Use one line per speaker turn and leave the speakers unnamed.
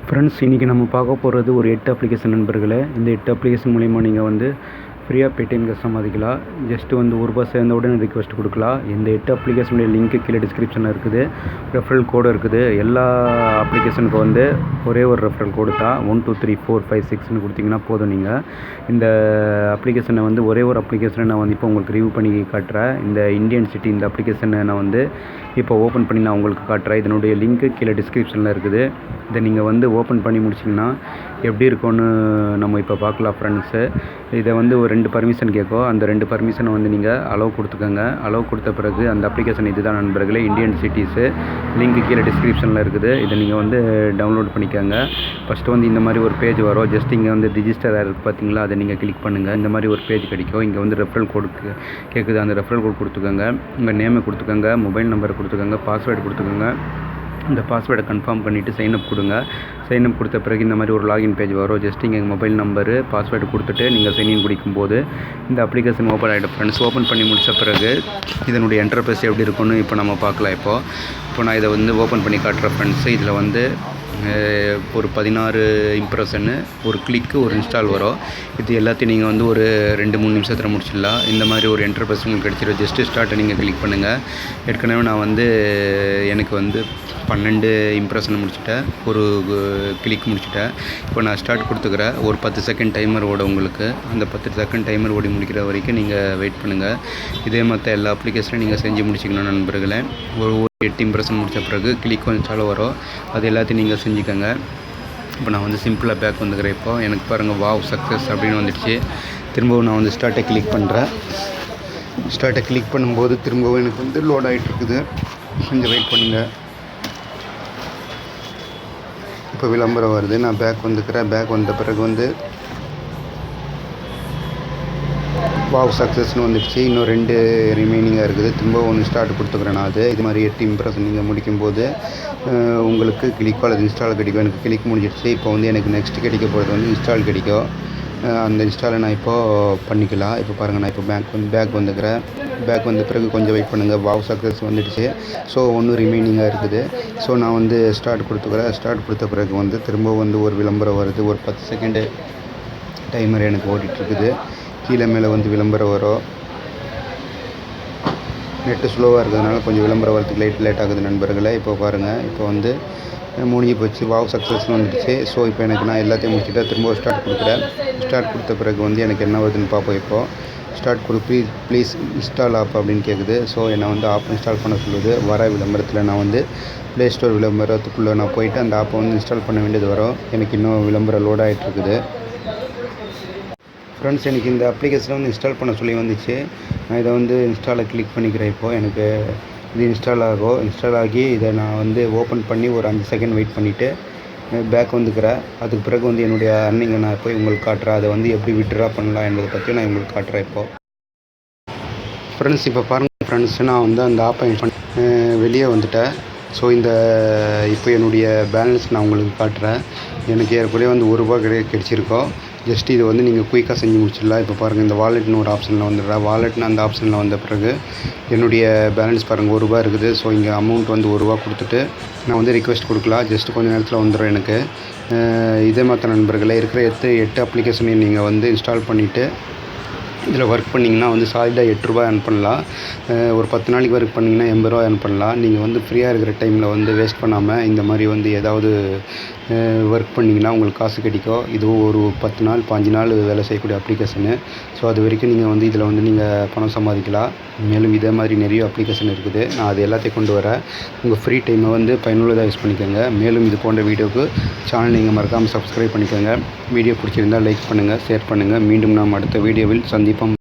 Friends, இன்றைக்கி நம்ம பார்க்க போகிறது ஒரு 8 அப்ளிகேஷன் நண்பர்களே. இந்த 8 அப்ளிகேஷன் மூலிமா நீங்கள் வந்து ஃப்ரீயாக பேடிஎம்க்கு சம்பாதிக்கலாம். ஜஸ்ட்டு வந்து ₹1 சேர்ந்த உடனே ரிக்வெஸ்ட் கொடுக்கலாம். இந்த 8 அப்ளிகேஷனுடைய லிங்க்கு கீழே டிஸ்கிரிப்ஷனில் இருக்குது. ரெஃபரல் கோடு இருக்குது. எல்லா அப்ளிகேஷனுக்கு வந்து ஒரே ஒரு ரெஃபரல் கோடு தான். 1 2 3 4 5 6ன்னு கொடுத்தீங்கன்னா போதும். நீங்கள் இந்த அப்ளிகேஷனை வந்து ஒரே ஒரு அப்ளிகேஷனை நான் வந்து இப்போ உங்களுக்கு ரிவ்யூ பண்ணி காட்டுறேன். இந்த இந்தியன் சிட்டி இந்த அப்ளிகேஷனை நான் வந்து இப்போ ஓப்பன் பண்ணி நான் உங்களுக்கு காட்டுறேன். இதனுடைய லிங்க்கு கீழே டிஸ்கிரிப்ஷனில் இருக்குது. இதை நீங்கள் வந்து ஓப்பன் பண்ணி முடிச்சிங்கன்னா எப்படி இருக்கும்னு நம்ம இப்போ பார்க்கலாம் ஃப்ரெண்ட்ஸு. இதை வந்து ஒரு 2 பர்மிஷன் கேட்கும். அந்த 2 பர்மிஷனை வந்து நீங்கள் அலோவ் கொடுத்துக்கோங்க. அலோவ் கொடுத்த பிறகு அந்த அப்ளிகேஷன் இதுதான் நண்பர்களே, இந்தியன் சிட்டிஸு. லிங்க்கு கீழே டிஸ்கிரிப்ஷனில் இருக்குது. இதை நீங்கள் வந்து டவுன்லோட் பண்ணிக்கோங்க. ஃபஸ்ட்டு வந்து இந்த மாதிரி ஒரு பேஜ் வரும். ஜஸ்ட் இங்கே வந்து ரிஜிஸ்டர் இருக்குது பார்த்தீங்களா, அதை நீங்கள் கிளிக் பண்ணுங்கள். இந்த மாதிரி ஒரு பேஜ் கிடைக்கும். இங்கே வந்து ரெஃபரல் கோடு கேட்குது. அந்த ரெஃபரல் கோட் கொடுத்துக்கோங்க. உங்கள் நேமை கொடுத்துக்கோங்க, மொபைல் நம்பர் கொடுத்துக்கோங்க, பாஸ்வேர்டு கொடுத்துக்கோங்க. இந்த பாஸ்வேர்டை கன்ஃபார்ம் பண்ணிவிட்டு சைன்அப் கொடுங்க. சைன்அப் கொடுத்த பிறகு இந்த மாதிரி ஒரு லாகின் பேஜ் வரும். ஜஸ்ட் இங்கே மொபைல் நம்பரு பாஸ்வேர்டு கொடுத்துட்டு நீங்கள் சைன்இன் குடிக்கும்போது இந்த அப்ளிகேஷன் ஓப்பன் ஆகிடும் ஃப்ரெண்ட்ஸ். ஓப்பன் பண்ணி முடித்த பிறகு இதனுடைய இன்டர்ஃபேஸ் எப்படி இருக்குன்னு இப்போ நம்ம பார்க்கலாம். இப்போ நான் இதை வந்து ஓப்பன் பண்ணி காட்டுறேன் ஃப்ரெண்ட்ஸு. இதில் வந்து ஒரு 16 இம்ப்ரெஷனு, ஒரு கிளிக்கு, ஒரு இன்ஸ்டால் வரும். இது எல்லாத்தையும் நீங்கள் வந்து ஒரு 2-3 நிமிஷத்தில் முடிச்சிடலாம். இந்த மாதிரி ஒரு இன்டர்ஃபேஸ் உங்களுக்கு கிடச்சிடும். ஜஸ்ட்டு ஸ்டார்ட்டை நீங்கள் கிளிக் பண்ணுங்கள். ஏற்கனவே நான் வந்து எனக்கு வந்து 12 இம்ப்ரெஷன் முடிச்சுட்டேன், ஒரு கிளிக் முடிச்சுட்டேன். இப்போ நான் ஸ்டார்ட் கொடுத்துக்கிறேன். ஒரு 10 செகண்ட் டைமர் ஓட உங்களுக்கு. அந்த 10 செகண்ட் டைமர் ஓடி முடிக்கிற வரைக்கும் நீங்கள் வெயிட் பண்ணுங்கள். இதே மற்ற எல்லா அப்ளிகேஷனையும் நீங்கள் செஞ்சு முடிச்சிக்கணும் நண்பர்களே. ஒரு 8 இம்ப்ரெஷன் முடித்த பிறகு கிளிக் கொஞ்சம் வரும். அது எல்லாத்தையும் நீங்கள் செஞ்சுக்கோங்க. இப்போ நான் வந்து சிம்பிளாக பேக் வந்துக்கிறேன். இப்போ எனக்கு பாருங்கள், வாவ் சக்ஸஸ் அப்படின்னு வந்துடுச்சு. திரும்பவும் நான் வந்து ஸ்டார்ட்டை கிளிக் பண்ணுறேன். ஸ்டார்ட்டை கிளிக் பண்ணும்போது திரும்பவும் எனக்கு வந்து லோட் ஆகிட்டுருக்குது. கொஞ்சம் வெயிட் பண்ணுங்கள். இப்போ விளம்பரம் வருது. நான் பேக் வந்துக்கிறேன். பேக் வந்த பிறகு வந்து வாவ் சக்ஸஸ்னு வந்துடுச்சு. இன்னும் 2 ரிமைனிங்காக இருக்குது. திரும்ப ஒன்று ஸ்டார்ட் கொடுத்துக்கிறேன். நான் இது மாதிரி 8 இம்ப்ரெஷன் நீங்கள் முடிக்கும்போது உங்களுக்கு கிளிக்கோ அல்லது இன்ஸ்டால் கிடைக்கும். எனக்கு கிளிக் முடிஞ்சிடுச்சு. இப்போ வந்து எனக்கு நெக்ஸ்ட் கிடைக்க போகிறது வந்து இன்ஸ்டால் கிடைக்கும். அந்த இன்ஸ்டாலை நான் இப்போது பண்ணிக்கலாம். இப்போ பாருங்கள், நான் இப்போ பேக் வந்துக்கிறேன். பேக் வந்த பிறகு கொஞ்சம் வெயிட் பண்ணுங்கள். வாவ் சக்ஸஸ் வந்துடுச்சு. ஸோ ஒன்று ரிமைனிங்காக இருக்குது. ஸோ நான் வந்து ஸ்டார்ட் கொடுத்துக்கிறேன். ஸ்டார்ட் கொடுத்த பிறகு வந்து திரும்ப வந்து ஒரு விளம்பரம் வருது. ஒரு 10 செகண்டு டைமர் எனக்கு ஓடிட்டுருக்குது. கீழே மேலே வந்து விளம்பரம் வரும். நெட்டு ஸ்லோவாக இருக்கிறதுனால கொஞ்சம் விளம்பரம் வரதுக்கு லேட் ஆகுது நண்பர்களே. இப்போ பாருங்கள், இப்போ வந்து முடிஞ்சு போச்சு. வாவ் சக்ஸஸ்னு வந்துடுச்சு. ஸோ இப்போ எனக்கு நான் எல்லாத்தையும் முடிச்சுட்டு திரும்ப ஸ்டார்ட் கொடுக்குறேன். ஸ்டார்ட் கொடுத்த பிறகு வந்து எனக்கு என்ன வருதுன்னு பார்ப்போம். இப்போது ஸ்டார்ட் ப்ளீஸ் இன்ஸ்டால் ஆப் அப்படின்னு கேட்குது. ஸோ என்னை வந்து ஆப் இன்ஸ்டால் பண்ண சொல்லுது. வர விளம்பரத்தில் நான் வந்து ப்ளே ஸ்டோர் விளம்பரத்துக்குள்ளே நான் போயிட்டு அந்த ஆப்பை வந்து இன்ஸ்டால் பண்ண வேண்டியது வரும். எனக்கு இன்னும் விளம்பரம் லோட் ஆகிட்டுருக்குது ஃப்ரெண்ட்ஸ். எனக்கு இந்த அப்ளிகேஷனை வந்து இன்ஸ்டால் பண்ண சொல்லி வந்துச்சு. நான் இதை வந்து இன்ஸ்டாலை கிளிக் பண்ணிக்கிறேன். இப்போது எனக்கு இது இன்ஸ்டால் ஆகும். இன்ஸ்டால் ஆகி இதை நான் வந்து ஓப்பன் பண்ணி ஒரு 5 செகண்ட் வெயிட் பண்ணிவிட்டு பேக் வந்துக்கிறேன். அதுக்கு பிறகு வந்து என்னுடைய அர்னிங்கை நான் போய் உங்களுக்கு காட்டுறேன். அதை வந்து எப்படி வித்ட்ரா பண்ணலாம் என்பதை பற்றி நான் உங்களுக்கு காட்டுறேன். இப்போது ஃப்ரெண்ட்ஸ், இப்போ பாருங்கள் ஃப்ரெண்ட்ஸ், நான் வந்து அந்த ஆப்பை வெளியே வந்துட்டேன். ஸோ இப்போ என்னுடைய பேலன்ஸ் நான் உங்களுக்கு காட்டுறேன். எனக்கு ஏற்கனவே வந்து ₹1 கிடைச்சிருக்கோம். ஜஸ்ட் இதை வந்து நீங்கள் குயிக்காக செஞ்சு முடிச்சிடலாம். இப்போ பாருங்கள், இந்த வாலெட்னு ஒரு ஆப்ஷனில் வந்துடுறேன். வாலெட்னு அந்த ஆப்ஷனில் வந்த பிறகு என்னுடைய பேலன்ஸ் பாருங்கள் ₹1 இருக்குது. ஸோ இங்கே அமௌண்ட் வந்து ₹1 கொடுத்துட்டு நான் வந்து ரிக்வெஸ்ட் கொடுக்கலாம். ஜஸ்ட் கொஞ்சம் நேரத்தில் வந்துடும் எனக்கு. இதே மாதிரி நண்பர்களே, இருக்கிற 8 அப்ளிகேஷனையும் நீங்கள் வந்து இன்ஸ்டால் பண்ணிவிட்டு இதில் ஒர்க் பண்ணிங்கன்னா வந்து சாலிடாக ₹8 earn பண்ணலாம். ஒரு 10 நாளைக்கு ஒர்க் பண்ணிங்கன்னா ₹80 earn பண்ணலாம். நீங்கள் வந்து ஃப்ரீயாக இருக்கிற டைமில் வந்து வேஸ்ட் பண்ணாமல் இந்த மாதிரி வந்து ஏதாவது ஒர்க் பண்ணிங்கன்னா உங்களுக்கு காசு கிடைக்கும். இதுவும் ஒரு 10 நாள் 15 நாள் வேலை செய்யக்கூடிய அப்ளிகேஷனு. ஸோ அது வரைக்கும் நீங்கள் வந்து இதில் வந்து நீங்கள் பணம் சம்பாதிக்கலாம். மேலும் இதே மாதிரி நிறைய அப்ளிகேஷன் இருக்குது. நான் அது எல்லாத்தையும் கொண்டு வரேன். உங்கள் ஃப்ரீ டைமை வந்து பயனுள்ளதாக யூஸ் பண்ணிக்கோங்க. மேலும் இது போன்ற வீடியோவுக்கு சேனல் நீங்கள் மறக்காமல் சப்ஸ்கிரைப் பண்ணிக்கோங்க. வீடியோ பிடிச்சிருந்தால் லைக் பண்ணுங்கள், ஷேர் பண்ணுங்கள். மீண்டும் நாம் அடுத்த வீடியோவில் சந்திப்போம்.